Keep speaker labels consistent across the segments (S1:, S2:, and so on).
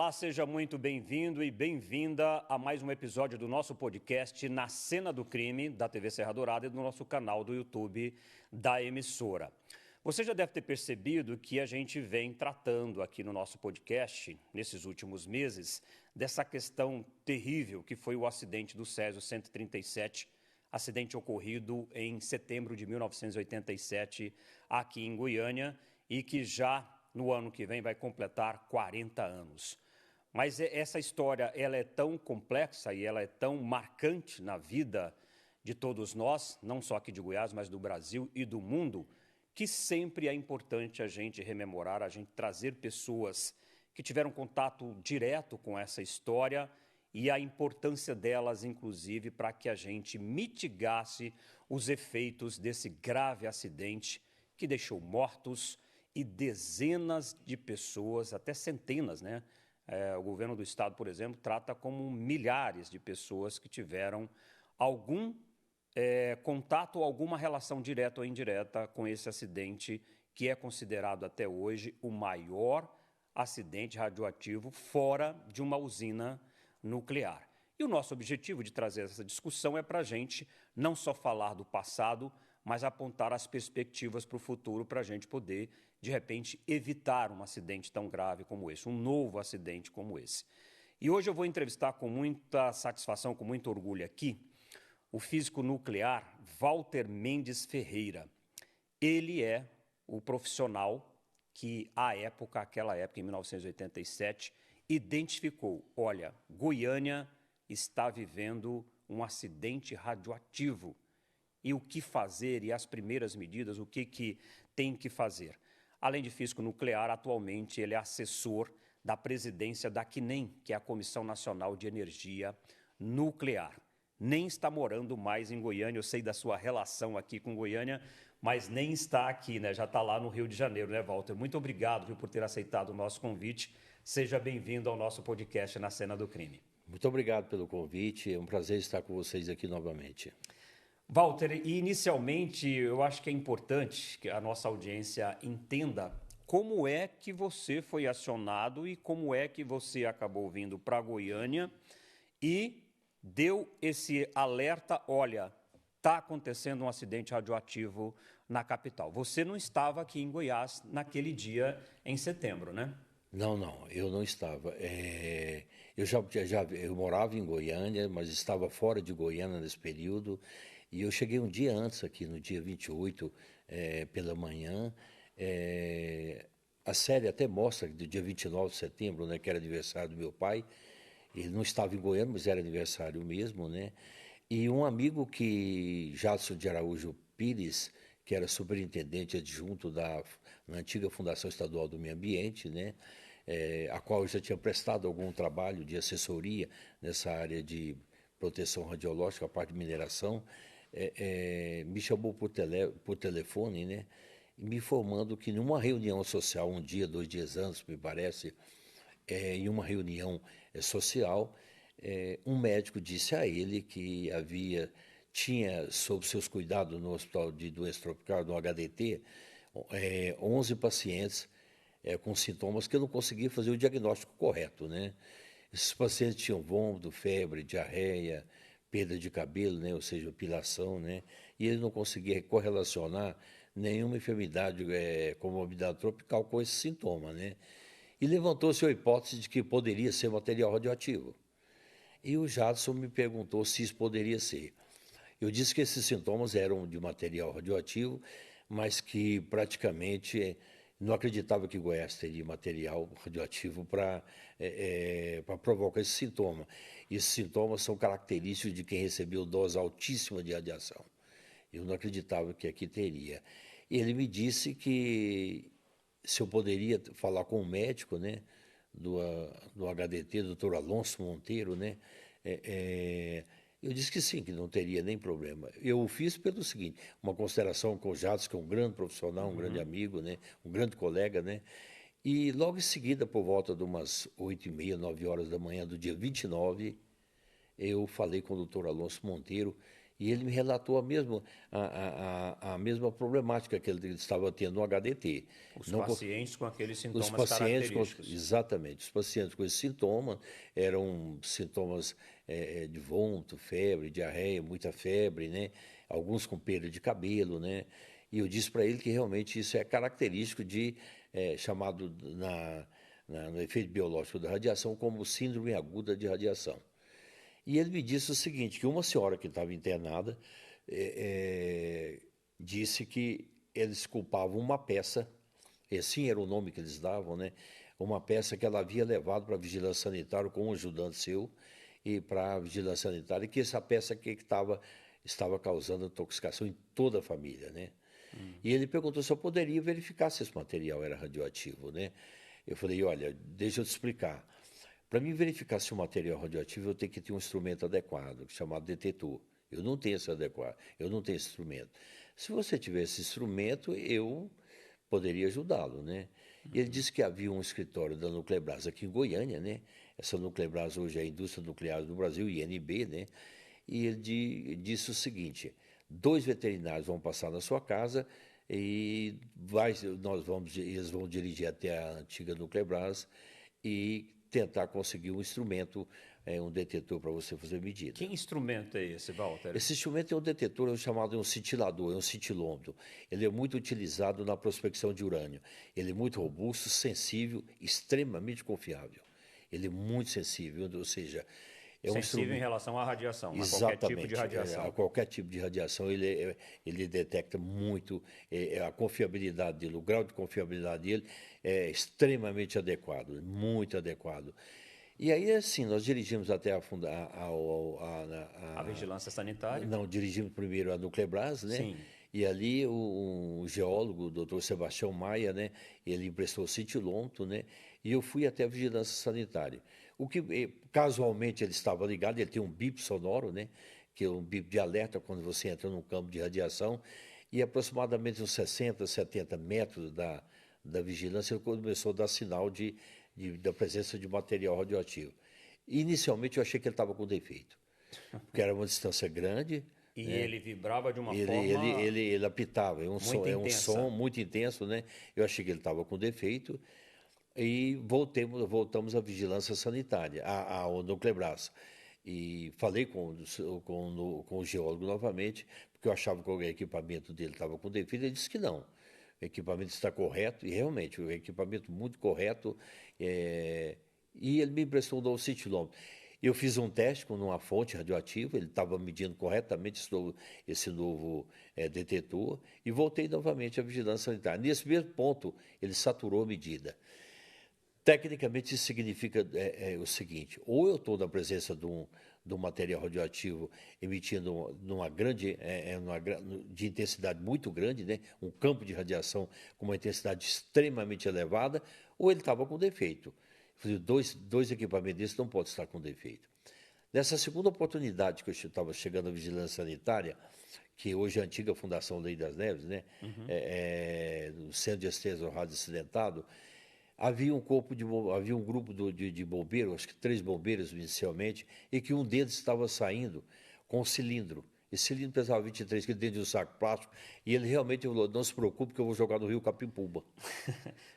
S1: Olá, seja muito bem-vindo e bem-vinda a mais um episódio do nosso podcast Na Cena do Crime, da TV Serra Dourada e do nosso canal do YouTube da emissora. Você já deve ter percebido que a gente vem tratando aqui no nosso podcast, nesses últimos meses, dessa questão terrível que foi o acidente do Césio 137, acidente ocorrido em setembro de 1987 aqui em Goiânia e que já no ano que vem vai completar 40 anos. Mas essa história ela é tão complexa e ela é tão marcante na vida de todos nós, não só aqui de Goiás, mas do Brasil e do mundo, que sempre é importante a gente rememorar, a gente trazer pessoas que tiveram contato direto com essa história e a importância delas, inclusive, para que a gente mitigasse os efeitos desse grave acidente que deixou mortos e dezenas de pessoas, até centenas, né? O governo do estado, por exemplo, trata como milhares de pessoas que tiveram algum contato ou alguma relação direta ou indireta com esse acidente, que é considerado até hoje o maior acidente radioativo fora de uma usina nuclear. E o nosso objetivo de trazer essa discussão é para a gente não só falar do passado, mas apontar as perspectivas para o futuro para a gente poder, de repente, evitar um acidente tão grave como esse, um novo acidente como esse. E hoje eu vou entrevistar com muita satisfação, com muito orgulho aqui, o físico nuclear Walter Mendes Ferreira. Ele é o profissional que, aquela época, em 1987, identificou, olha, Goiânia está vivendo um acidente radioativo. E o que fazer e as primeiras medidas, o que tem que fazer. Além de físico nuclear, atualmente ele é assessor da presidência da CNEM, que é a Comissão Nacional de Energia Nuclear. Nem está morando mais em Goiânia, eu sei da sua relação aqui com Goiânia, mas nem está aqui, né? Já está lá no Rio de Janeiro, né, Walter? Muito obrigado, viu, por ter aceitado o nosso convite. Seja bem-vindo ao nosso podcast Na Cena do Crime.
S2: Muito obrigado pelo convite, é um prazer estar com vocês aqui novamente.
S1: Walter, inicialmente eu acho que é importante que a nossa audiência entenda como é que você foi acionado e como é que você acabou vindo para Goiânia e deu esse alerta, olha, está acontecendo um acidente radioativo na capital. Você não estava aqui em Goiás naquele dia em setembro, né?
S2: Não, eu não estava. Eu morava em Goiânia, mas estava fora de Goiânia nesse período. E eu cheguei um dia antes aqui, no dia 28, pela manhã. A série até mostra que do dia 29 de setembro, né, que era aniversário do meu pai. Ele não estava em Goiânia, mas era aniversário mesmo, né? E um amigo Jadson de Araújo Pires, que era superintendente adjunto na antiga Fundação Estadual do Meio Ambiente, né? A qual eu já tinha prestado algum trabalho de assessoria nessa área de proteção radiológica, a parte de mineração, me chamou por telefone, né? Me informando que numa reunião social, um dia, 2 dias antes, me parece, em uma reunião social, um médico disse a ele que tinha sob seus cuidados no Hospital de Doenças Tropicais, no HDT, 11 pacientes com sintomas que eu não conseguia fazer o diagnóstico correto, né? Esses pacientes tinham vômito, febre, diarreia, perda de cabelo, né? Ou seja, epilação, né? E ele não conseguia correlacionar nenhuma enfermidade, comorbidade tropical com esse sintoma, né? E levantou-se a hipótese de que poderia ser material radioativo. E o Jadson me perguntou se isso poderia ser. Eu disse que esses sintomas eram de material radioativo, mas que praticamente não acreditava que Goiás teria material radioativo para provocar esse sintoma. Esses sintomas são característicos de quem recebeu dose altíssima de radiação. Eu não acreditava que aqui teria. Ele me disse que se eu poderia falar com o médico, né, do HDT, doutor Alonso Monteiro, né, eu disse que sim, que não teria nem problema. Eu fiz pelo seguinte, uma consideração com o Jadson, que é um grande profissional, um grande amigo, né, um grande colega, né, e logo em seguida, por volta de umas 8h30, 9 horas da manhã do dia 29, eu falei com o doutor Alonso Monteiro E ele me relatou a mesma problemática que ele estava tendo no HDT.
S1: Os pacientes com aqueles sintomas
S2: característicos.
S1: Exatamente.
S2: Os pacientes com esses sintomas eram sintomas de vômito, febre, diarreia, muita febre, né? Alguns com perda de cabelo, né? E eu disse para ele que realmente isso é característico de, chamado no efeito biológico da radiação como síndrome aguda de radiação. E ele me disse o seguinte, que uma senhora que estava internada disse que eles culpavam uma peça, assim era o nome que eles davam, né? Uma peça que ela havia levado para a vigilância sanitária com um ajudante seu e para a vigilância sanitária, e que essa peça que estava causando intoxicação em toda a família, né? E ele perguntou se eu poderia verificar se esse material era radioativo, né? Eu falei, olha, deixa eu te explicar. Para mim verificar se o material é radioativo, eu tenho que ter um instrumento adequado, chamado detetor. Eu não tenho esse adequado, eu não tenho esse instrumento. Se você tiver esse instrumento, eu poderia ajudá-lo, né? E ele disse que havia um escritório da Nuclebras aqui em Goiânia, né? Essa Nuclebras hoje é a Indústria Nuclear do Brasil, INB, né? E ele disse o seguinte, 2 veterinários vão passar na sua casa e eles vão dirigir até a antiga Nuclebras e tentar conseguir um instrumento, um detetor para você fazer medida.
S1: Que instrumento é esse, Walter?
S2: Esse instrumento é um detetor, chamado um cintilador, é um cintilômetro. Ele é muito utilizado na prospecção de urânio. Ele é muito robusto, sensível, extremamente confiável. Ele é muito sensível, ou seja...
S1: Sensível em relação à radiação, a qualquer tipo de radiação.
S2: A qualquer tipo de radiação, ele detecta muito a confiabilidade dele, o grau de confiabilidade dele é extremamente adequado, muito adequado. E aí, assim, nós dirigimos até a
S1: vigilância sanitária?
S2: Não, dirigimos primeiro a Nuclebras, né? Sim. E ali o geólogo, o doutor Sebastião Maia, né? Ele emprestou o cintilômetro, né? E eu fui até a vigilância sanitária. O que, casualmente, ele estava ligado, ele tem um bip sonoro, né? Que é um bip de alerta quando você entra num campo de radiação, e aproximadamente uns 60, 70 metros da vigilância, ele começou a dar sinal da presença de material radioativo. Inicialmente, eu achei que ele estava com defeito, porque era uma distância grande.
S1: E né? Ele vibrava de uma forma...
S2: Ele apitava, é um som muito intenso, né? Eu achei que ele estava com defeito. E voltamos à vigilância sanitária, ao Nuclebras. E falei com o geólogo novamente, porque eu achava que o equipamento dele estava com defeito. Ele disse que não, o equipamento está correto, e realmente, o equipamento muito correto. E ele me emprestou um novo cintilômetro. Eu fiz um teste com uma fonte radioativa, ele estava medindo corretamente esse novo detetor, e voltei novamente à vigilância sanitária. Nesse mesmo ponto, ele saturou a medida. Tecnicamente, isso significa o seguinte, ou eu estou na presença de um material radioativo emitindo de intensidade muito grande, né? Um campo de radiação com uma intensidade extremamente elevada, ou ele estava com defeito. Dois equipamentos desses não podem estar com defeito. Nessa segunda oportunidade que eu estava chegando à vigilância sanitária, que hoje é a antiga Fundação Lei das Neves, né? No Centro de Assistência ao Rádio Acidentado, havia um grupo de bombeiros, acho que 3 bombeiros inicialmente, e que um deles estava saindo com um cilindro. Esse cilindro pesava 23 quilos dentro de um saco plástico, e ele realmente falou, não se preocupe que eu vou jogar no rio Capimpuba.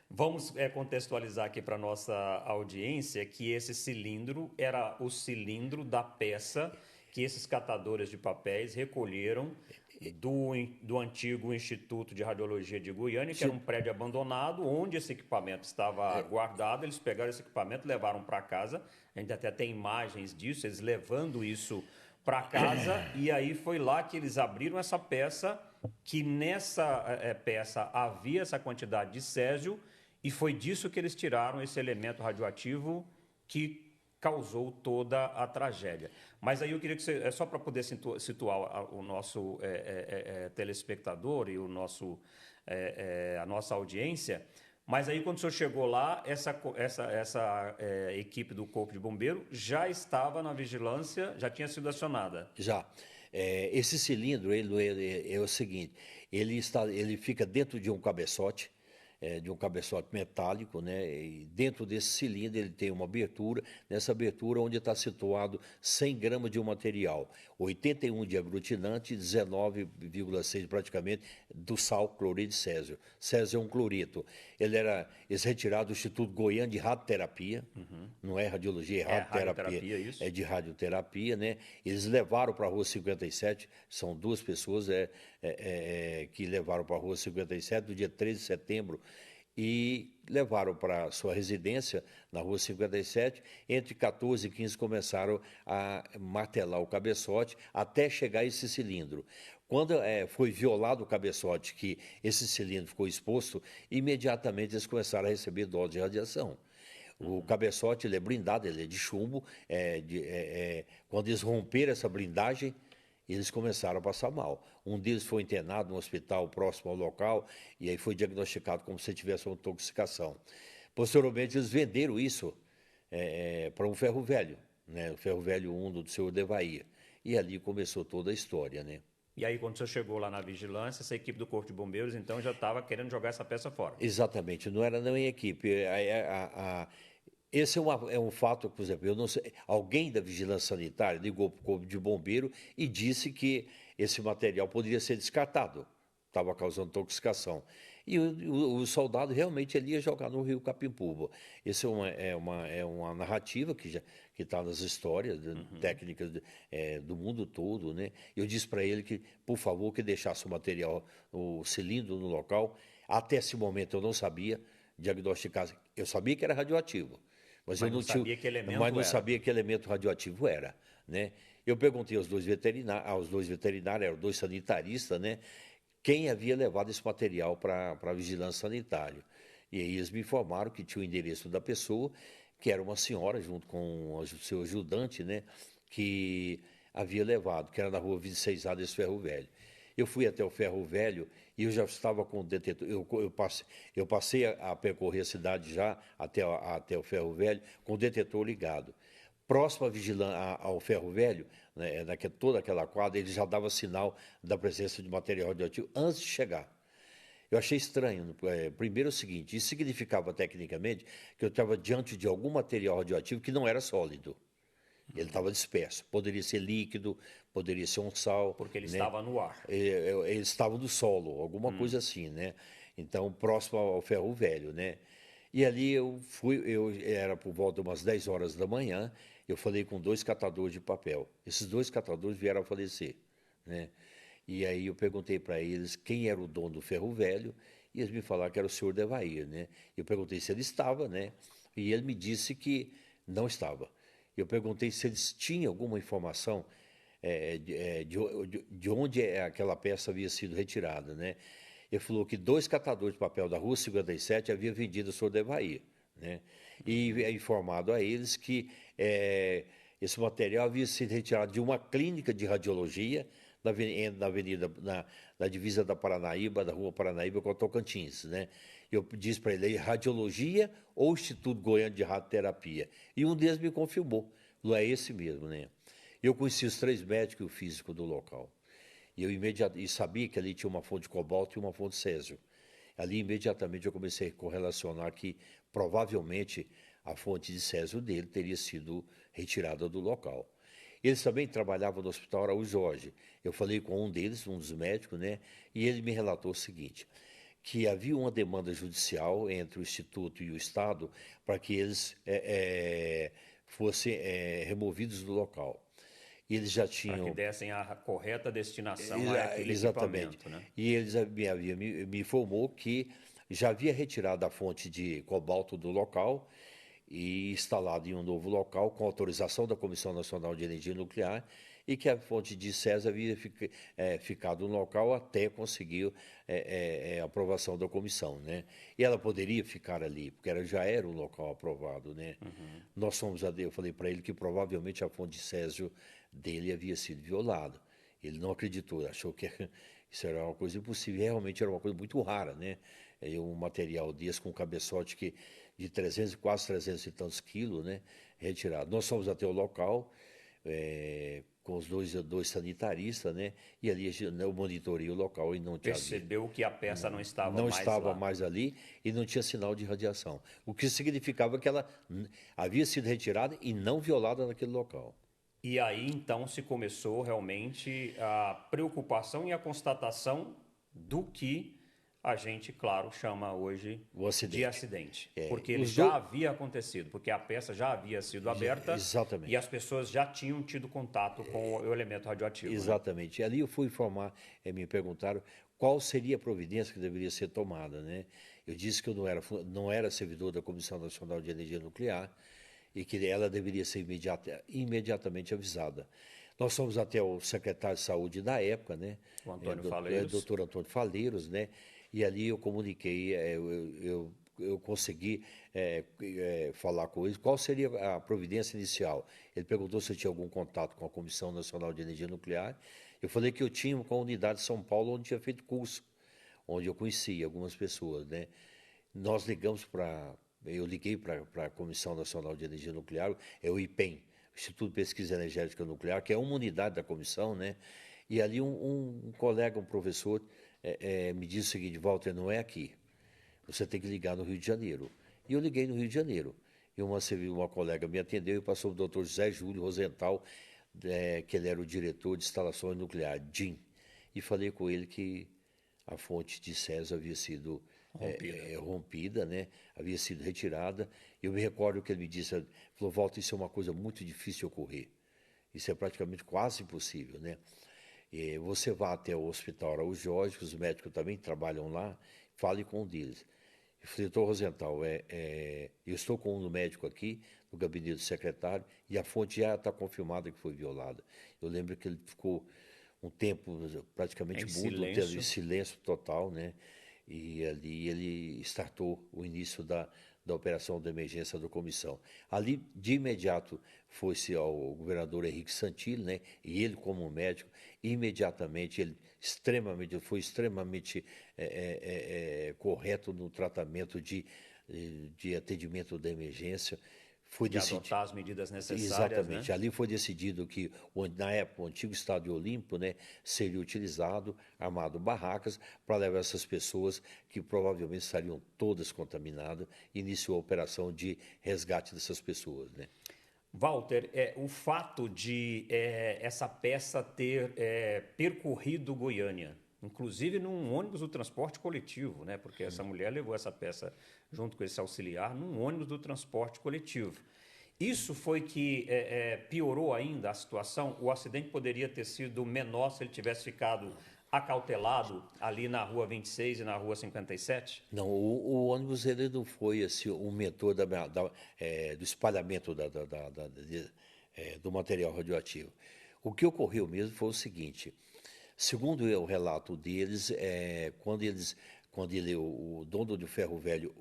S1: Vamos contextualizar aqui para a nossa audiência que esse cilindro era o cilindro da peça que esses catadores de papéis recolheram do antigo Instituto de Radiologia de Goiânia, que era um prédio abandonado, onde esse equipamento estava guardado. Eles pegaram esse equipamento, levaram para casa. A gente até tem imagens disso, eles levando isso para casa. E aí foi lá que eles abriram essa peça, que nessa peça havia essa quantidade de césio, e foi disso que eles tiraram esse elemento radioativo que causou toda a tragédia. Mas aí eu queria que você, só para poder situar o nosso telespectador e a nossa audiência, mas aí quando o senhor chegou lá, essa equipe do Corpo de Bombeiro já estava na vigilância, já tinha sido acionada?
S2: Já. Esse cilindro ele é o seguinte, ele fica dentro de um cabeçote, de um cabeçote metálico, né? E dentro desse cilindro ele tem uma abertura, nessa abertura onde está situado 100 gramas de um material, 81 de aglutinante, 19,6 praticamente do sal cloreto de césio. Césio é um cloreto. Esse retirado do Instituto Goiano de Radioterapia, não é radiologia, é radioterapia,
S1: radioterapia, isso.
S2: é de radioterapia, né? Eles levaram para a Rua 57, são duas pessoas que levaram para a Rua 57 no dia 13 de setembro e levaram para sua residência na Rua 57. Entre 14 e 15 começaram a martelar o cabeçote até chegar a esse cilindro. Quando foi violado o cabeçote, que esse cilindro ficou exposto, imediatamente eles começaram a receber doses de radiação. O cabeçote ele é blindado, ele é de chumbo. Quando eles romperam essa blindagem, eles começaram a passar mal. Um deles foi internado no hospital próximo ao local e aí foi diagnosticado como se tivesse uma intoxicação. Posteriormente, eles venderam isso para um ferro velho, né? O ferro velho 1 do senhor Devair. E ali começou toda a história, né?
S1: E aí, quando você chegou lá na vigilância, essa equipe do Corpo de Bombeiros, então, já estava querendo jogar essa peça fora.
S2: Exatamente, não era nem equipe. Esse é um fato, por exemplo, eu não sei, alguém da Vigilância Sanitária ligou para o Corpo de Bombeiro e disse que esse material poderia ser descartado, estava causando intoxicação. E o soldado realmente ele ia jogar no rio Capimpuba. Essa é uma narrativa que está nas histórias técnicas do mundo todo, né? Eu disse para ele que, por favor, que deixasse o material, o cilindro no local. Até esse momento eu não sabia diagnosticar, eu sabia que era radioativo. Mas eu não
S1: sabia que elemento
S2: mas não
S1: era.
S2: sabia que elemento radioativo era, né? Eu perguntei aos dois veterinários, eram dois sanitaristas, né? Quem havia levado esse material para a vigilância sanitária. E aí eles me informaram que tinha o endereço da pessoa, que era uma senhora, junto com o seu ajudante, né? Que havia levado, que era na rua 26A desse Ferro Velho. Eu fui até o Ferro Velho e eu já estava com o detetor. Eu passei a percorrer a cidade já até o Ferro Velho com o detetor ligado. Próximo ao Ferro Velho, né, toda aquela quadra, ele já dava sinal da presença de material radioativo antes de chegar. Eu achei estranho. Primeiro é o seguinte, isso significava tecnicamente que eu estava diante de algum material radioativo que não era sólido. Ele estava disperso. Poderia ser líquido, poderia ser um sal.
S1: Porque ele
S2: né?
S1: estava no ar.
S2: Ele estava no solo, alguma coisa assim, né? Então, próximo ao Ferro Velho, né? E ali era por volta de umas 10 horas da manhã, eu falei com dois catadores de papel. Esses dois catadores vieram a falecer, né? E aí eu perguntei para eles quem era o dono do Ferro Velho, e eles me falaram que era o senhor Devair, né? Eu perguntei se ele estava, né? E ele me disse que não estava. Eu perguntei se eles tinham alguma informação de onde aquela peça havia sido retirada, né? Ele falou que dois catadores de papel da Rua 57 haviam vendido ao senhor Devair, né? E é informado a eles que esse material havia sido retirado de uma clínica de radiologia na divisa da Paranaíba, da Rua Paranaíba com a Tocantins, né? Eu disse para ele, radiologia ou Instituto Goiano de Radioterapia? E um deles me confirmou, não é esse mesmo, né? Eu conheci os três médicos e o físico do local. E eu sabia que ali tinha uma fonte de cobalto e uma fonte de césio. Ali, imediatamente, eu comecei a correlacionar que, provavelmente, a fonte de césio dele teria sido retirada do local. Eles também trabalhavam no Hospital Araújo Jorge. Eu falei com um deles, um dos médicos, né? E ele me relatou o seguinte, que havia uma demanda judicial entre o Instituto e o Estado para que eles fossem removidos do local. E eles já tinham...
S1: Para que dessem a correta destinação àquele
S2: exatamente.
S1: equipamento, né?
S2: E eles me informou que já havia retirado a fonte de cobalto do local e instalado em um novo local com autorização da Comissão Nacional de Energia Nuclear e que a fonte de César havia ficado no local até conseguir a aprovação da comissão, né? E ela poderia ficar ali, porque ela já era um local aprovado, né? Nós eu falei para ele que provavelmente a fonte de Césio dele havia sido violada. Ele não acreditou, achou que isso era uma coisa impossível. Realmente era uma coisa muito rara, né? Um material desse com um cabeçote de 300, quase 300 e tantos quilos, né? Retirado. Nós fomos até o local, com os dois sanitaristas, né? E ali eu monitorei o local e não tinha
S1: Percebeu que a peça não estava
S2: não
S1: mais
S2: estava
S1: lá.
S2: mais ali e não tinha sinal de radiação. O que significava que ela havia sido retirada e não violada naquele local.
S1: E aí, então, se começou realmente a preocupação e a constatação do que a gente, claro, chama hoje
S2: O acidente.
S1: de acidente. Porque ele
S2: Os
S1: já
S2: dois-
S1: havia acontecido, porque a peça já havia sido aberta e
S2: Exatamente.
S1: as pessoas já tinham tido contato com o elemento radioativo. Né?
S2: Exatamente. Ali eu fui informar, me perguntaram qual seria a providência que deveria ser tomada, né? Eu disse que eu não era servidor da Comissão Nacional de Energia Nuclear e que ela deveria ser imediatamente avisada. Nós fomos até o secretário de Saúde da época, né?
S1: O Antônio Faleiros.
S2: Doutor Antônio Faleiros, né? E ali eu comuniquei, eu consegui falar com ele qual seria a providência inicial. Ele perguntou se eu tinha algum contato com a Comissão Nacional de Energia Nuclear. Eu falei que eu tinha com a unidade de São Paulo, onde tinha feito curso, onde eu conhecia algumas pessoas, né? Eu liguei para a Comissão Nacional de Energia Nuclear, é o IPEN, Instituto de Pesquisa Energética Nuclear, que é uma unidade da comissão, né? E ali um colega, um professor, me disse o seguinte: Walter, não é aqui, você tem que ligar no Rio de Janeiro. E eu liguei no Rio de Janeiro. E uma colega me atendeu e passou o doutor José Júlio Rosenthal, que ele era o diretor de instalações nucleares, DIN. E falei com ele que a fonte de César havia sido rompida, né? Havia sido retirada. Eu me recordo que ele me disse, falou, Walter, isso é uma coisa muito difícil de ocorrer. Isso é praticamente quase impossível, né? Você vá até o Hospital Araújo Jorge, que os médicos também trabalham lá, fale com um deles. Eu falei, doutor Rosenthal, eu estou com um médico aqui, no gabinete do secretário, e a fonte já está confirmada que foi violada. Eu lembro que ele ficou um tempo praticamente mudo, em silêncio total, né? E ali ele startou o início da operação de emergência da comissão. Ali, de imediato, foi-se ao governador Henrique Santilli, né? E ele, como médico, imediatamente, ele foi extremamente correto no tratamento de atendimento da emergência.
S1: Foi adotar as medidas necessárias.
S2: Exatamente.
S1: Né?
S2: Ali foi decidido que, na época, o antigo Estádio Olímpico, né, seria utilizado, armado barracas, para levar essas pessoas que provavelmente estariam todas contaminadas, e iniciou a operação de resgate dessas pessoas. Né?
S1: Walter, o fato de essa peça ter percorrido Goiânia, inclusive num ônibus do transporte coletivo, né? Porque essa mulher levou essa peça junto com esse auxiliar num ônibus do transporte coletivo. Isso foi que piorou ainda a situação? O acidente poderia ter sido menor se ele tivesse ficado acautelado ali na Rua 26 e na Rua 57?
S2: Não, o ônibus ele não foi assim, um mentor do espalhamento do material radioativo. O que ocorreu mesmo foi o seguinte: segundo o relato deles, o dono do Ferro Velho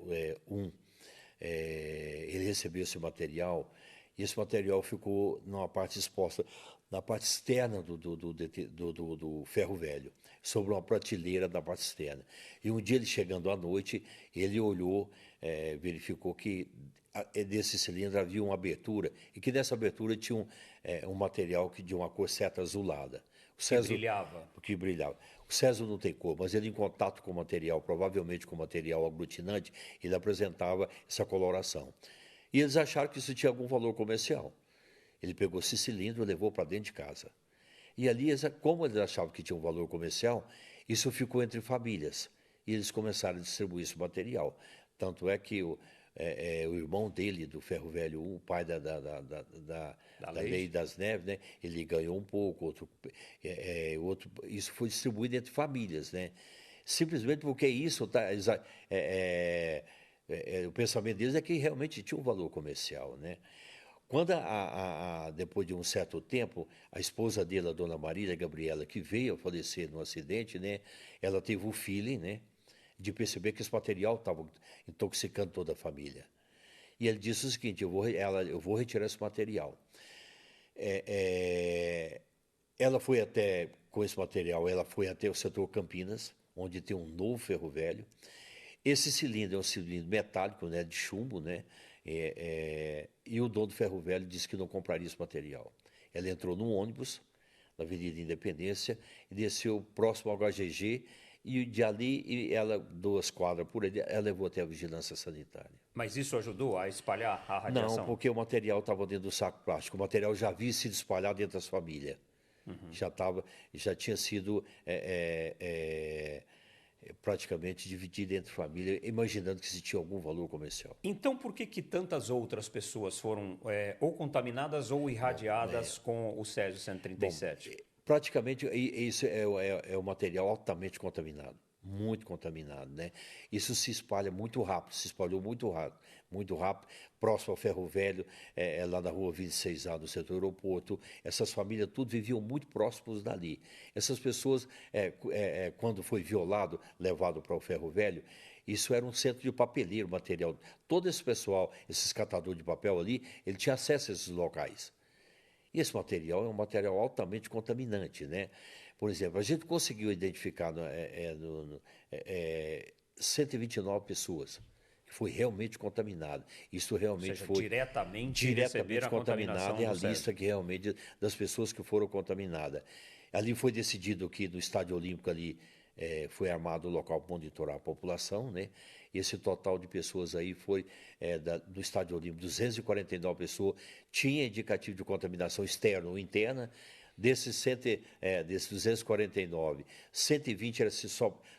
S2: ele recebeu esse material, e esse material ficou numa parte exposta, na parte externa do Ferro Velho, sobre uma prateleira da parte externa. E um dia ele chegando à noite, ele olhou, verificou que desse cilindro havia uma abertura, e que nessa abertura tinha um material de uma cor seta azulada. Que brilhava. O César não tem cor, mas ele, em contato com o material, provavelmente com o material aglutinante, ele apresentava essa coloração. E eles acharam que isso tinha algum valor comercial. Ele pegou esse cilindro e levou para dentro de casa. E ali, como eles achavam que tinha um valor comercial, isso ficou entre famílias. E eles começaram a distribuir esse material. Tanto é que o irmão dele, do Ferro Velho, o pai da Lei das Neves, né? Ele ganhou um pouco, outro, isso foi distribuído entre famílias, né? Simplesmente porque isso o pensamento deles é que realmente tinha um valor comercial, né? Quando, depois de um certo tempo, a esposa dele, a dona Marília Gabriela, que veio a falecer no acidente, né? Ela teve o feeling, né? De perceber que esse material estava intoxicando toda a família. E ele disse o seguinte: eu vou retirar esse material. Ela foi com esse material, ela foi até o setor Campinas, onde tem um novo ferro velho. Esse cilindro é um cilindro metálico, né, de chumbo, né? E o dono do ferro velho disse que não compraria esse material. Ela entrou num ônibus, na Avenida Independência, e desceu próximo ao HGG, e de ali, ela, 2 quadras por ali, ela levou até a vigilância sanitária.
S1: Mas isso ajudou a espalhar a
S2: Não,
S1: radiação?
S2: porque o material estava dentro do saco plástico. O material já havia sido espalhado dentro das famílias. Já tinha sido praticamente dividido entre famílias, imaginando que se tinha algum valor comercial.
S1: Então, por que tantas outras pessoas foram ou contaminadas ou irradiadas com o Césio 137?
S2: Praticamente, isso é o material altamente contaminado, muito contaminado, né? Isso se espalha muito rápido, se espalhou muito rápido, próximo ao Ferro Velho, lá na rua 26A, do setor aeroporto. Essas famílias tudo viviam muito próximos dali. Essas pessoas, quando foi violado, levado para o Ferro Velho, isso era um centro de papeleiro, material. Todo esse pessoal, esses catadores de papel ali, ele tinha acesso a esses locais. E esse material é um material altamente contaminante, né? Por exemplo, a gente conseguiu identificar 129 pessoas que foi realmente contaminado. Isso realmente
S1: Ou seja,
S2: foi
S1: diretamente receberam a contaminação
S2: contaminado, é a
S1: do Césio.
S2: lista que realmente das pessoas que foram contaminadas. Ali foi decidido que no Estádio Olímpico ali foi armado o local para monitorar a população, né? E esse total de pessoas aí foi do Estádio Olímpico, 249 pessoas, tinha indicativo de contaminação externa ou interna. Desses 249, 120 era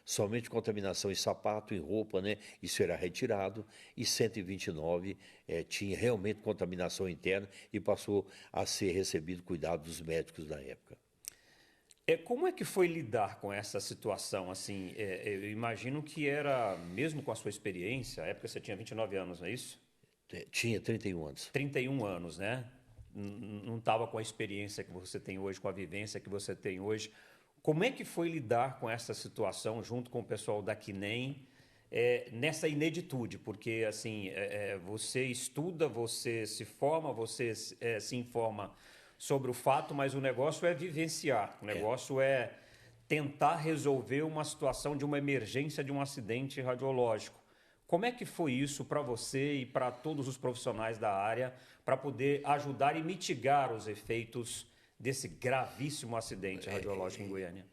S2: somente contaminação em sapato, em roupa, né? Isso era retirado, e 129 tinha realmente contaminação interna e passou a ser recebido cuidado dos médicos da época.
S1: Como é que foi lidar com essa situação? Assim, eu imagino que era, mesmo com a sua experiência, à época você tinha 29 anos, não é isso?
S2: Tinha 31 anos.
S1: 31 anos, né? Não estava com a experiência que você tem hoje, com a vivência que você tem hoje. Como é que foi lidar com essa situação junto com o pessoal da Quinem, nessa ineditude? Porque, assim, você estuda, você se forma, você se informa sobre o fato, mas o negócio é vivenciar, o negócio é tentar resolver uma situação de uma emergência de um acidente radiológico. Como é que foi isso para você e para todos os profissionais da área para poder ajudar e mitigar os efeitos desse gravíssimo acidente radiológico em Goiânia?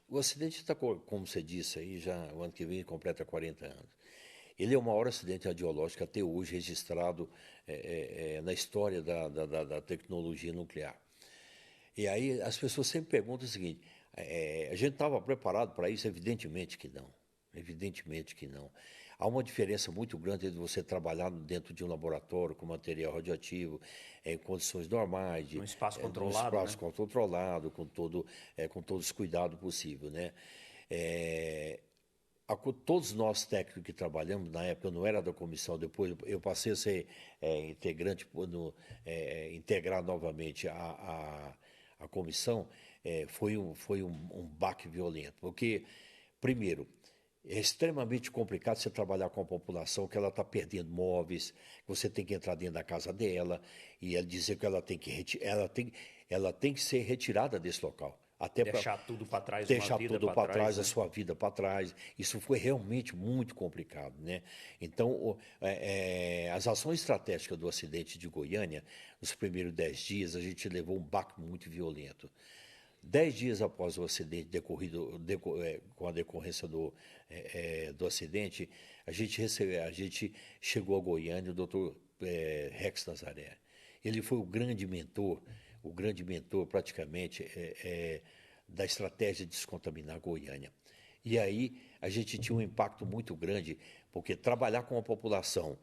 S2: O acidente está, como você disse, aí já o ano que vem completa 40 anos. Ele é o maior acidente radiológico até hoje registrado na história da tecnologia nuclear. E aí as pessoas sempre perguntam o seguinte, a gente estava preparado para isso? Evidentemente que não. Evidentemente que não. Há uma diferença muito grande entre você trabalhar dentro de um laboratório com material radioativo, em condições normais,
S1: Num espaço controlado,
S2: num espaço
S1: né?
S2: controlado, com todos os cuidados possíveis, né? Todos nós técnicos que trabalhamos, na época eu não era da comissão, depois eu passei a ser integrante, integrar novamente a comissão, foi um baque violento, porque, primeiro, é extremamente complicado você trabalhar com a população que ela está perdendo móveis, você tem que entrar dentro da casa dela e ela dizer que ela tem que ser retirada desse local. Até
S1: Deixar tudo para trás, uma
S2: deixar
S1: vida
S2: tudo
S1: para
S2: para trás,
S1: né?
S2: a sua vida para trás. Isso foi realmente muito complicado, né? Então, as ações estratégicas do acidente de Goiânia, nos primeiros 10 dias, a gente levou um baque muito violento. 10 dias após o acidente com a decorrência do acidente, a gente chegou a Goiânia, o doutor Rex Nazaré. Ele foi o grande mentor praticamente da estratégia de descontaminar Goiânia. E aí a gente tinha um impacto muito grande, porque trabalhar com a população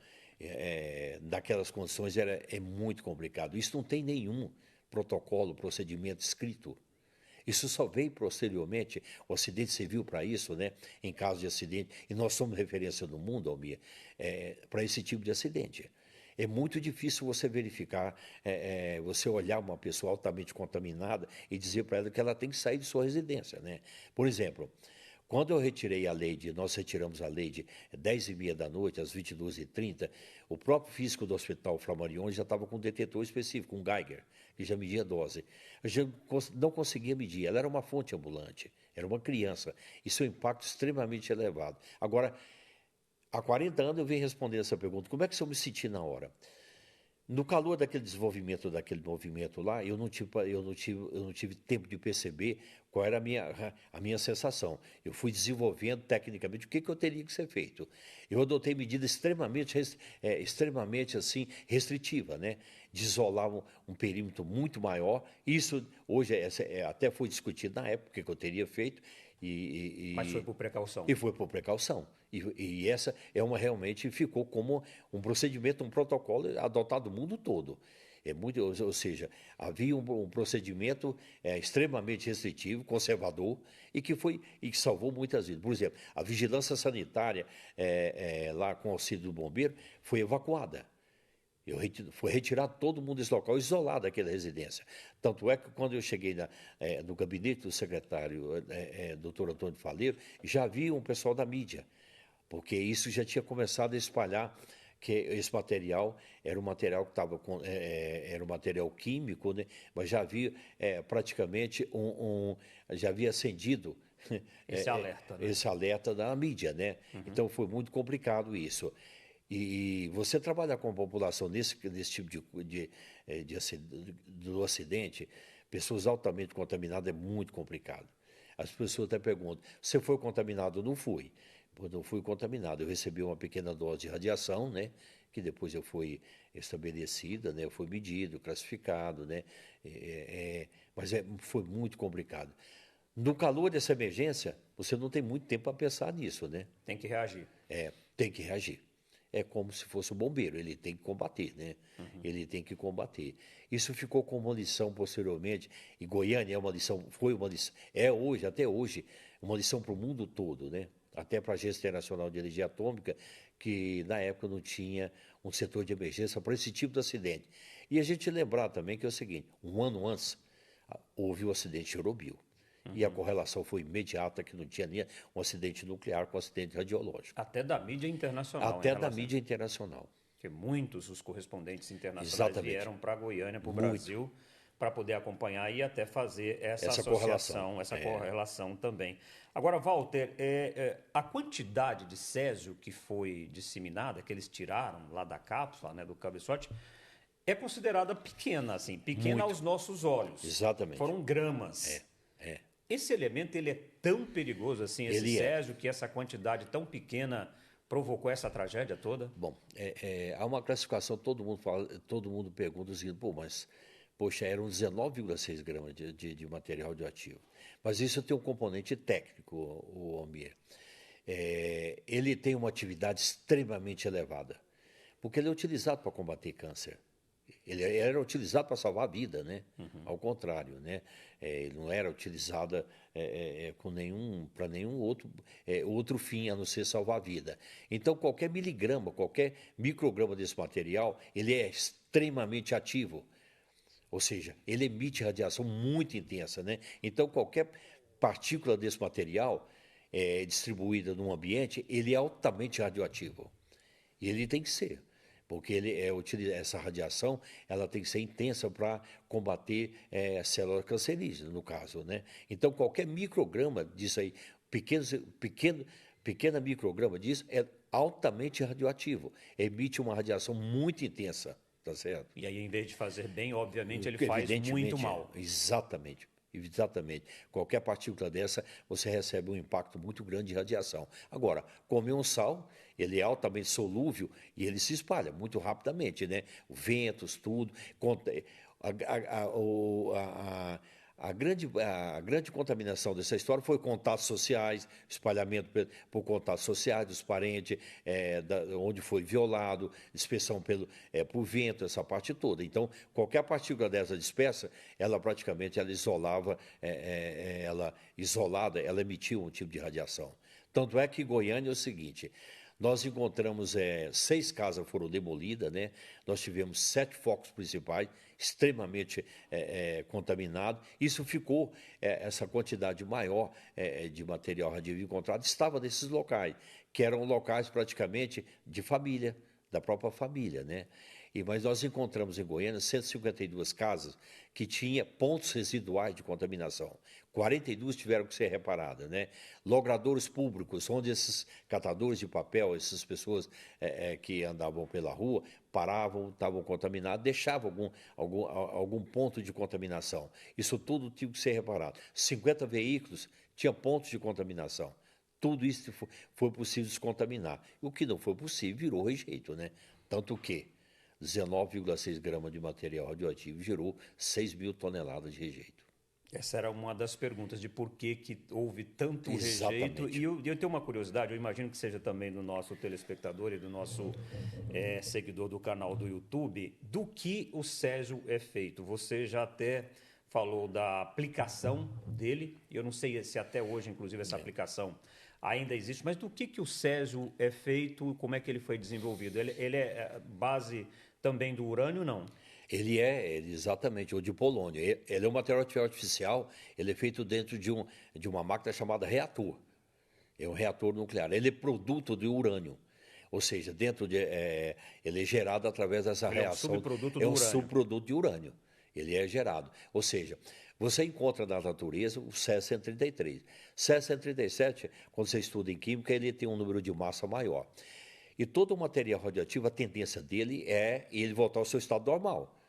S2: naquelas condições é muito complicado. Isso não tem nenhum protocolo, procedimento escrito. Isso só veio posteriormente, o acidente serviu para isso, né? Em caso de acidente, e nós somos referência no mundo, Almir, para esse tipo de acidente. É muito difícil você verificar, você olhar uma pessoa altamente contaminada e dizer para ela que ela tem que sair de sua residência, né? Por exemplo, quando nós retiramos a lei de 10h30 da noite, às 22h30, o próprio físico do Hospital Flammarion já estava com um detetor específico, um Geiger, que já media a dose. A gente não conseguia medir, ela era uma fonte ambulante, era uma criança, e seu impacto extremamente elevado. Agora, há 40 anos eu venho responder essa pergunta, como é que eu me senti na hora? No calor daquele desenvolvimento, daquele movimento lá, eu não tive tempo de perceber qual era a minha sensação. Eu fui desenvolvendo tecnicamente o que eu teria que ser feito. Eu adotei medidas extremamente assim, restritivas, né? De isolar um perímetro muito maior. Isso hoje até foi discutido na época o que eu teria feito.
S1: Mas foi por precaução.
S2: E foi por precaução. E essa realmente ficou como um procedimento, um protocolo adotado no mundo todo. Ou seja, havia um procedimento extremamente restritivo, conservador, e que salvou muitas vidas. Por exemplo, a vigilância sanitária, lá com o auxílio do bombeiro, foi evacuada. Foi retirado todo mundo desse local, isolado daquela residência. Tanto é que quando eu cheguei no gabinete do secretário, doutor Antônio Faleiro, já havia um pessoal da mídia, porque isso já tinha começado a espalhar que esse material era um material que era um material químico, né? Mas já havia praticamente já havia acendido esse alerta da mídia, né? Uhum. Então foi muito complicado isso. E você trabalhar com a população nesse tipo do acidente, pessoas altamente contaminadas, é muito complicado. As pessoas até perguntam, você foi contaminado? Não fui. Eu não fui contaminado. Eu recebi uma pequena dose de radiação, né? Que depois eu fui estabelecida, né? Eu fui medido, classificado, né? Mas foi muito complicado. No calor dessa emergência, você não tem muito tempo para pensar nisso, né?
S1: Tem que reagir.
S2: Tem que reagir. É como se fosse um bombeiro, ele tem que combater, né? Uhum. Ele tem que combater. Isso ficou como uma lição posteriormente, e Goiânia foi uma lição, hoje, até hoje, uma lição para o mundo todo, né? Até para a Agência Internacional de Energia Atômica, que na época não tinha um setor de emergência para esse tipo de acidente. E a gente lembrar também que é o seguinte, um ano antes, houve o acidente de Chernobyl. Uhum. E a correlação foi imediata, que não tinha nem um acidente nuclear com um acidente radiológico.
S1: Até da mídia internacional.
S2: Até da mídia internacional.
S1: Porque muitos dos correspondentes internacionais vieram para Goiânia, para o Brasil, para poder acompanhar e até fazer essa associação, essa correlação também. Agora, Walter, a quantidade de césio que foi disseminada, que eles tiraram lá da cápsula, né, do cabeçote, é considerada pequena, assim, pequena aos nossos olhos.
S2: Exatamente.
S1: Foram gramas. Esse elemento, ele é tão perigoso assim, esse césio, que essa quantidade tão pequena provocou essa tragédia toda?
S2: Bom, há uma classificação, todo mundo pergunta o seguinte, poxa, eram 19,6 gramas de material radioativo. Mas isso tem um componente técnico, o Almir. Ele tem uma atividade extremamente elevada, porque ele é utilizado para combater câncer. Ele era utilizado para salvar a vida, né? Uhum. Ao contrário, né? Ele não era utilizado para nenhum outro fim a não ser salvar a vida. Então, qualquer miligrama, qualquer micrograma desse material, ele é extremamente ativo. Ou seja, ele emite radiação muito intensa, né? Então, qualquer partícula desse material distribuída no ambiente, ele é altamente radioativo. E ele tem que ser. Porque essa radiação ela tem que ser intensa para combater células cancerígenas, no caso, né? Então, qualquer micrograma disso aí, pequena micrograma disso, é altamente radioativo. Emite uma radiação muito intensa, tá certo?
S1: E aí, em vez de fazer bem, obviamente, ele faz muito mal.
S2: Exatamente. Exatamente. Qualquer partícula dessa, você recebe um impacto muito grande de radiação. Agora, comer um sal, ele é altamente solúvel e ele se espalha muito rapidamente, né? Ventos, tudo. A grande contaminação dessa história foi contatos sociais, espalhamento por contatos sociais dos parentes, onde foi violado, dispersão por vento, essa parte toda. Então, qualquer partícula dessa dispersa, ela praticamente ela emitiu um tipo de radiação. Tanto é que em Goiânia é o seguinte, nós encontramos 6 casas foram demolidas, né? Nós tivemos 7 focos principais extremamente contaminados. Isso ficou, essa quantidade maior de material radioativo encontrado estava nesses locais, que eram locais praticamente de família, da própria família, né? Mas nós encontramos em Goiânia 152 casas que tinham pontos residuais de contaminação. 42 tiveram que ser reparadas, né? Logradouros públicos, onde esses catadores de papel, essas pessoas que andavam pela rua, paravam, estavam contaminados, deixavam algum ponto de contaminação. Isso tudo tinha que ser reparado. 50 veículos tinham pontos de contaminação. Tudo isso foi possível descontaminar. O que não foi possível virou rejeito, né? Tanto que 19,6 gramas de material radioativo gerou 6 mil toneladas de rejeito.
S1: Essa era uma das perguntas de por que houve tanto
S2: Exatamente.
S1: rejeito. E eu tenho uma curiosidade, eu imagino que seja também do nosso telespectador e do nosso seguidor do canal do YouTube, do que o Césio é feito. Você já até falou da aplicação dele, eu não sei se até hoje, inclusive, essa aplicação ainda existe, mas do que o Césio é feito, como é que ele foi desenvolvido? Ele é base também do urânio, não?
S2: Ele exatamente, ou de polônio. Ele é um material artificial, ele é feito dentro de uma máquina chamada reator. É um reator nuclear. Ele é produto de urânio. Ou seja, ele é gerado através dessa reação.
S1: É um subproduto do
S2: urânio.
S1: subproduto
S2: de urânio. Ele é gerado. Ou seja, você encontra na natureza o Césio-133. Césio-137, quando você estuda em química, ele tem um número de massa maior. E todo o material radioativo, a tendência dele é ele voltar ao seu estado normal.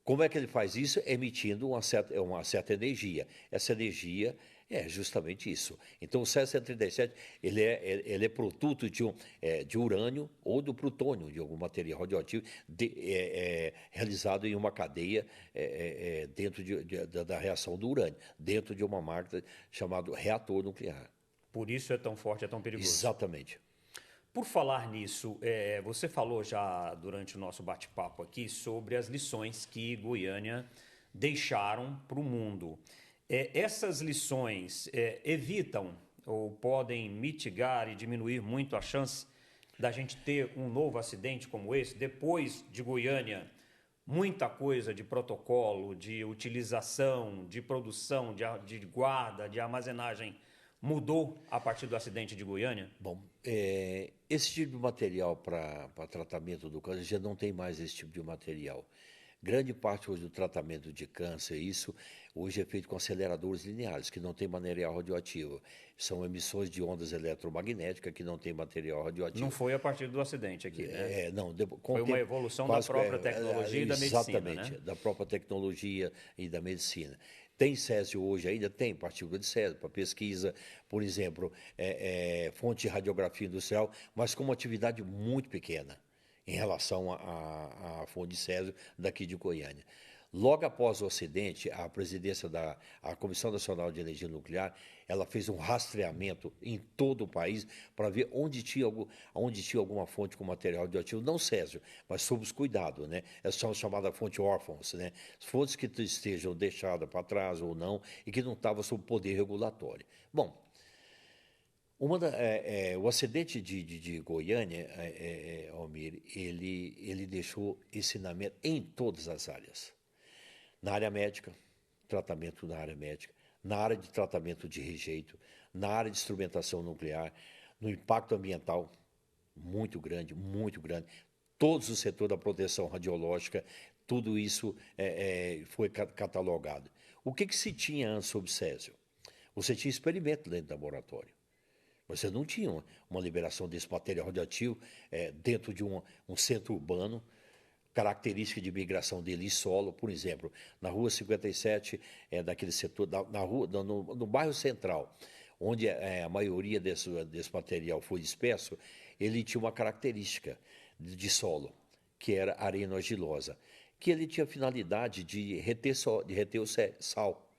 S2: Como é que ele faz isso? Emitindo uma certa energia. Essa energia é justamente isso. Então, o Césio-137 ele é produto de urânio ou do plutônio, de algum material radioativo, realizado em uma cadeia dentro da reação do urânio, dentro de uma máquina chamada reator nuclear.
S1: Por isso é tão forte, é tão perigoso.
S2: Exatamente.
S1: Por falar nisso, você falou já durante o nosso bate-papo aqui sobre as lições que Goiânia deixaram para o mundo. Essas lições evitam ou podem mitigar e diminuir muito a chance da gente ter um novo acidente como esse? Depois de Goiânia, muita coisa de protocolo, de utilização, de produção, de guarda, de armazenagem mudou a partir do acidente de Goiânia?
S2: Bom, esse tipo de material para tratamento do câncer já não tem mais esse tipo de material. Grande parte hoje do tratamento de câncer, isso hoje é feito com aceleradores lineares, que não tem material radioativo. São emissões de ondas eletromagnéticas que não tem material radioativo.
S1: Não foi a partir do acidente aqui, né?
S2: Não,
S1: foi uma evolução da própria tecnologia e da medicina,
S2: exatamente,
S1: né?
S2: Da própria tecnologia e da medicina. Tem Césio hoje ainda? Tem partícula de Césio para pesquisa, por exemplo, fonte de radiografia industrial, mas com uma atividade muito pequena em relação à fonte de Césio daqui de Goiânia. Logo após o acidente, a presidência da Comissão Nacional de Energia Nuclear, ela fez um rastreamento em todo o país para ver onde tinha alguma fonte com material radioativo, não Césio, mas sob os cuidados, né? Essas são chamadas fontes órfãos, né? Fontes que estejam deixadas para trás ou não e que não estavam sob poder regulatório. Bom, o acidente de Goiânia, Almir, ele deixou ensinamento em todas as áreas. Na área médica, tratamento na área médica, na área de tratamento de rejeito, na área de instrumentação nuclear, no impacto ambiental, muito grande, muito grande. Todos os setores da proteção radiológica, tudo isso foi catalogado. O que se tinha antes sobre Césio? Você tinha experimento dentro do laboratório. Você não tinha uma liberação desse material radioativo dentro de um centro urbano, característica de migração dele em solo, por exemplo, na Rua 57, daquele setor, no bairro Central, onde a maioria desse material foi disperso, ele tinha uma característica de solo, que era arena argilosa, que ele tinha a finalidade de reter o sal.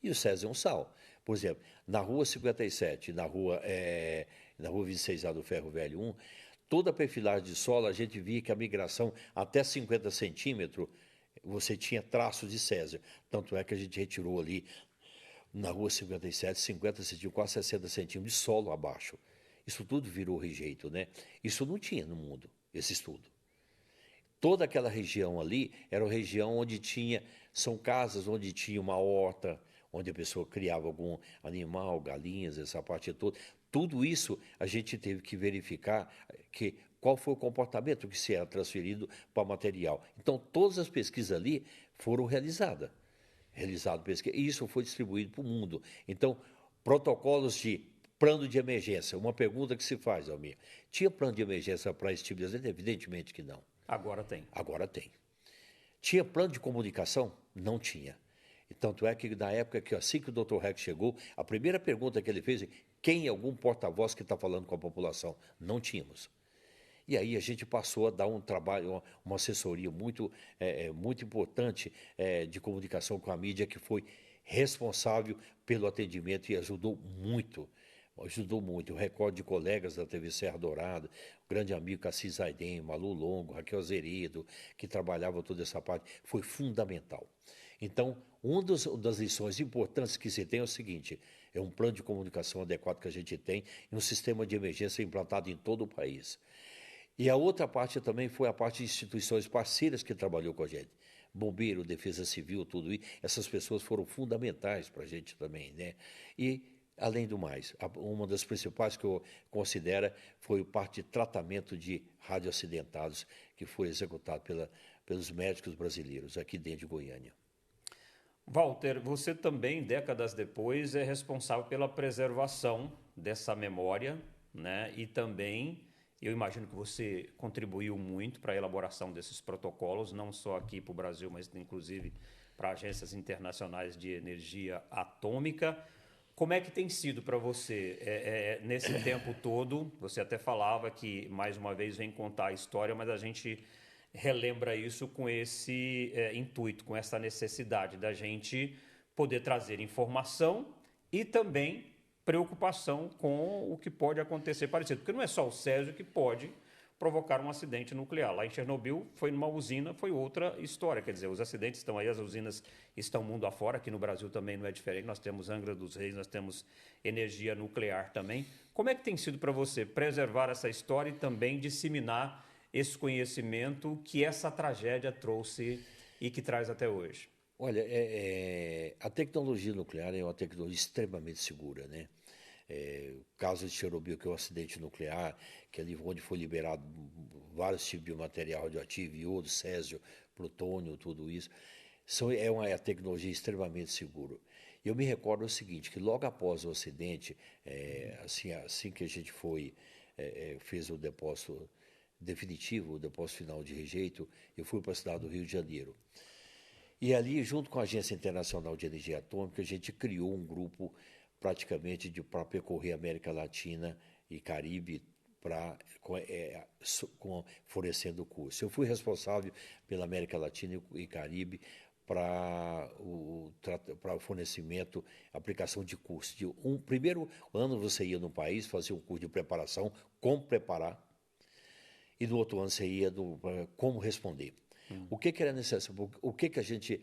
S2: E o Césio é um sal. Por exemplo, na Rua 57, na Rua 26A do Ferro Velho 1, toda a perfilagem de solo, a gente via que a migração até 50 centímetros, você tinha traços de Césio. Tanto é que a gente retirou ali, na Rua 57, 50 centímetros, quase 60 centímetros de solo abaixo. Isso tudo virou rejeito, né? Isso não tinha no mundo, esse estudo. Toda aquela região ali era uma região onde são casas onde tinha uma horta, onde a pessoa criava algum animal, galinhas, essa parte toda. Tudo isso a gente teve que verificar que qual foi o comportamento que se era transferido para o material. Então, todas as pesquisas ali foram realizadas. Realizado pesquisa, e isso foi distribuído para o mundo. Então, protocolos de plano de emergência. Uma pergunta que se faz, Almir. Tinha plano de emergência para esse tipo de acidente? Evidentemente que não.
S1: Agora tem.
S2: Agora tem. Tinha plano de comunicação? Não tinha. E tanto é que, na época que assim que o Dr. Rex chegou, a primeira pergunta que ele fez é: quem é algum porta-voz que está falando com a população? Não tínhamos. E aí a gente passou a dar um trabalho, uma assessoria muito importante de comunicação com a mídia, que foi responsável pelo atendimento e ajudou muito. Ajudou muito. O recorde de colegas da TV Serra Dourada, o grande amigo Cassis Aidem, Malu Longo, Raquel Azeredo, que trabalhavam toda essa parte, foi fundamental. Então, uma das lições importantes que se tem é o seguinte: é um plano de comunicação adequado que a gente tem e um sistema de emergência implantado em todo o país. E a outra parte também foi a parte de instituições parceiras que trabalhou com a gente. Bombeiro, Defesa Civil, tudo isso. Essas pessoas foram fundamentais para a gente também, né? E, além do mais, uma das principais que eu considero foi a parte de tratamento de radioacidentados, que foi executado pelos médicos brasileiros aqui dentro de Goiânia.
S1: Walter, você também, décadas depois, é responsável pela preservação dessa memória, né? E também, eu imagino que você contribuiu muito para a elaboração desses protocolos, não só aqui para o Brasil, mas inclusive para agências internacionais de energia atômica. Como é que tem sido para você nesse tempo todo? Você até falava que, mais uma vez, vem contar a história, mas a gente relembra isso com esse intuito, com essa necessidade da gente poder trazer informação e também preocupação com o que pode acontecer parecido. Porque não é só o Césio que pode provocar um acidente nuclear. Lá em Chernobyl foi numa usina, foi outra história. Quer dizer, os acidentes estão aí, as usinas estão mundo afora, aqui no Brasil também não é diferente. Nós temos Angra dos Reis, nós temos energia nuclear também. Como é que tem sido para você preservar essa história e também disseminar esse conhecimento que essa tragédia trouxe e que traz até hoje?
S2: Olha, a tecnologia nuclear é uma tecnologia extremamente segura, né? O caso de Chernobyl, que é um acidente nuclear, que ali onde foi liberado vários tipos de material radioativo, iodo, césio, plutônio, tudo isso, é uma tecnologia extremamente segura. Eu me recordo o seguinte, que logo após o acidente, assim que a gente fez o depósito definitivo, o depósito final de rejeito, eu fui para a cidade do Rio de Janeiro. E ali, junto com a Agência Internacional de Energia Atômica, a gente criou um grupo praticamente para percorrer a América Latina e Caribe fornecendo curso. Eu fui responsável pela América Latina e Caribe para o fornecimento, aplicação de curso. Primeiro ano você ia no país, fazia um curso de preparação, como preparar, e no outro ano você ia como responder. O que era necessário? O que a gente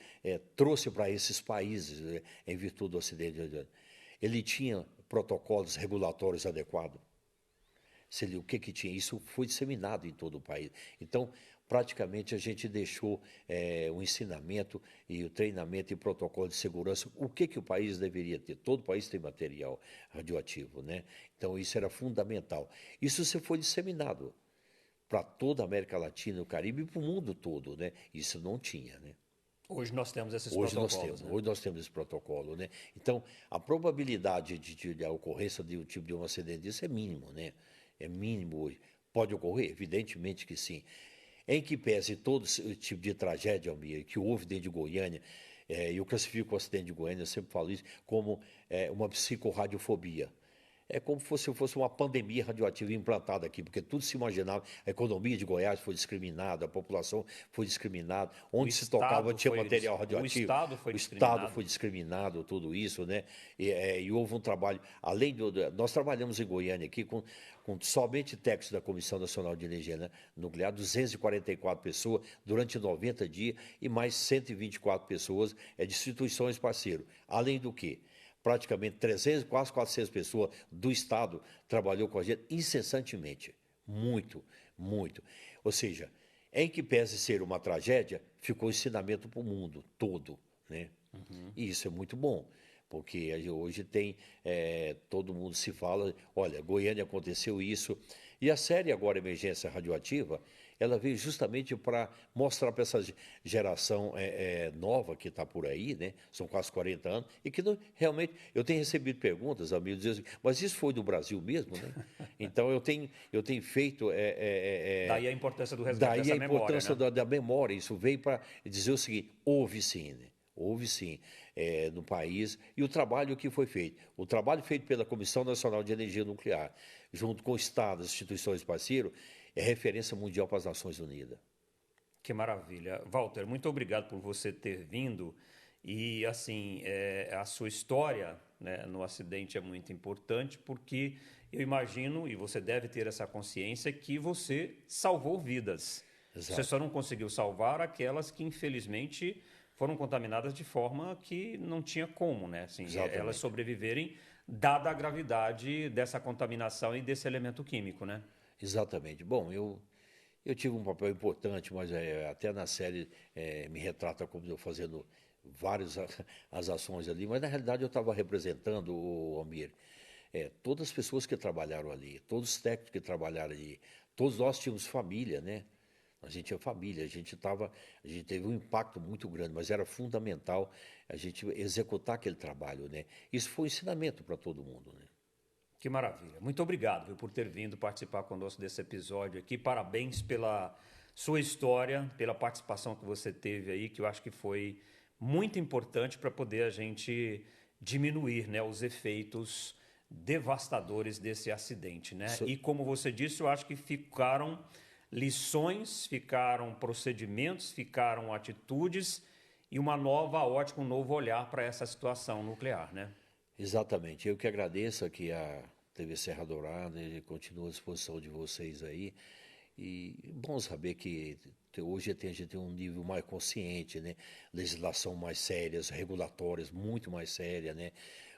S2: trouxe para esses países em virtude do acidente? Ele tinha protocolos regulatórios adequados? O que tinha? Isso foi disseminado em todo o país. Então, praticamente, a gente deixou o ensinamento e o treinamento e protocolo de segurança. O que o país deveria ter? Todo país tem material radioativo, né? Então, isso era fundamental. Isso se foi disseminado para toda a América Latina, o Caribe e para o mundo todo, né? Isso não tinha, né?
S1: Hoje nós temos esses protocolos.
S2: Hoje nós temos esse protocolo, né? Então, a probabilidade de ocorrência de um tipo de um acidente desse é mínimo, né? É mínimo hoje. Pode ocorrer? Evidentemente que sim. Em que pese todo esse tipo de tragédia, Almir, que houve dentro de Goiânia, eu classifico o acidente de Goiânia, eu sempre falo isso, como uma psicorradiofobia. É como se fosse uma pandemia radioativa implantada aqui, porque tudo se imaginava, a economia de Goiás foi discriminada, a população foi discriminada, onde se tocava tinha material radioativo.
S1: O Estado
S2: foi discriminado, tudo isso, né? E houve um trabalho, nós trabalhamos em Goiânia aqui com somente técnicos da Comissão Nacional de Energia Nuclear, 244 pessoas durante 90 dias e mais 124 pessoas de instituições parceiras. Além do que? Praticamente 300, quase 400 pessoas do Estado trabalhou com a gente incessantemente. Muito, muito. Ou seja, em que pese ser uma tragédia, ficou ensinamento para o mundo todo, né? E isso é muito bom, porque hoje tem, todo mundo se fala, olha, Goiânia aconteceu isso, e a série agora Emergência Radioativa, ela veio justamente para mostrar para essa geração nova que está por aí, né? São quase 40 anos, e que realmente, eu tenho recebido perguntas, amigos, dizem assim, mas isso foi do Brasil mesmo, né? Então eu tenho feito...
S1: Daí a importância do resgate
S2: daí
S1: dessa
S2: a
S1: memória,
S2: importância
S1: né?
S2: da memória, isso veio para dizer o seguinte, houve sim, né? Houve sim, no país, e o trabalho que foi feito. O trabalho feito pela Comissão Nacional de Energia Nuclear, junto com o Estado, as instituições parceiras, é referência mundial para as Nações Unidas.
S1: Que maravilha. Walter, muito obrigado por você ter vindo. E, assim, a sua história, né, no acidente é muito importante, porque eu imagino, e você deve ter essa consciência, que você salvou vidas. Você
S2: Exato,
S1: só não conseguiu salvar aquelas que, infelizmente, foram contaminadas de forma que não tinha como, né? Assim, elas
S2: exatamente.
S1: sobreviverem, dada a gravidade dessa contaminação e desse elemento químico, né?
S2: Exatamente. Bom, eu tive um papel importante, mas até na série me retrata como eu fazendo várias as ações ali, mas na realidade eu estava representando o Almir. Todas as pessoas que trabalharam ali, todos os técnicos que trabalharam ali, todos nós tínhamos família, né? A gente tinha família, a gente teve um impacto muito grande, mas era fundamental a gente executar aquele trabalho, né? Isso foi um ensinamento para todo mundo, né?
S1: Que maravilha. Muito obrigado, viu, por ter vindo participar conosco desse episódio aqui. Parabéns pela sua história, pela participação que você teve aí, que eu acho que foi muito importante para poder a gente diminuir, né, os efeitos devastadores desse acidente, né?
S2: So-
S1: E como você disse, eu acho que ficaram lições, ficaram procedimentos, ficaram atitudes e uma nova ótica, um novo olhar para essa situação nuclear, né?
S2: Exatamente. Eu que agradeço aqui a TV Serra Dourada e continuo à disposição de vocês aí. E bom saber que hoje a gente tem um nível mais consciente, né? Legislação mais sérias, regulatórias muito mais séria, né?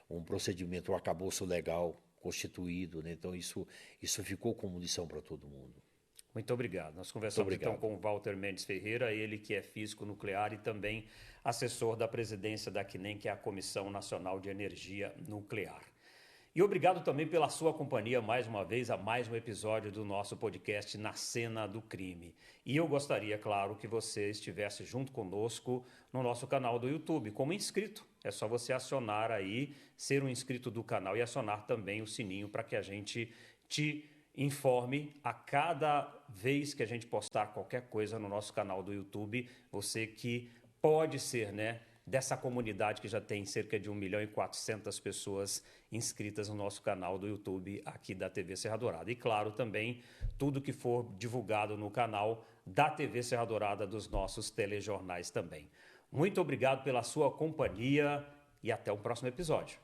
S2: Um procedimento, um arcabouço legal constituído, né? Então isso ficou como lição para todo mundo.
S1: Muito obrigado. Nós
S2: Muito
S1: conversamos então
S2: obrigado.
S1: com o Walter Mendes Ferreira, ele que é físico nuclear e também assessor da presidência da CNEM, que é a Comissão Nacional de Energia Nuclear. E obrigado também pela sua companhia mais uma vez a mais um episódio do nosso podcast Na Cena do Crime. E eu gostaria, claro, que você estivesse junto conosco no nosso canal do YouTube como inscrito. É só você acionar aí, ser um inscrito do canal e acionar também o sininho para que a gente te informe a cada vez que a gente postar qualquer coisa no nosso canal do YouTube. Você que pode ser, né, dessa comunidade que já tem cerca de 1.400.000 pessoas inscritas no nosso canal do YouTube aqui da TV Serra Dourada. E claro, também tudo que for divulgado no canal da TV Serra Dourada, dos nossos telejornais também. Muito obrigado pela sua companhia e até o próximo episódio.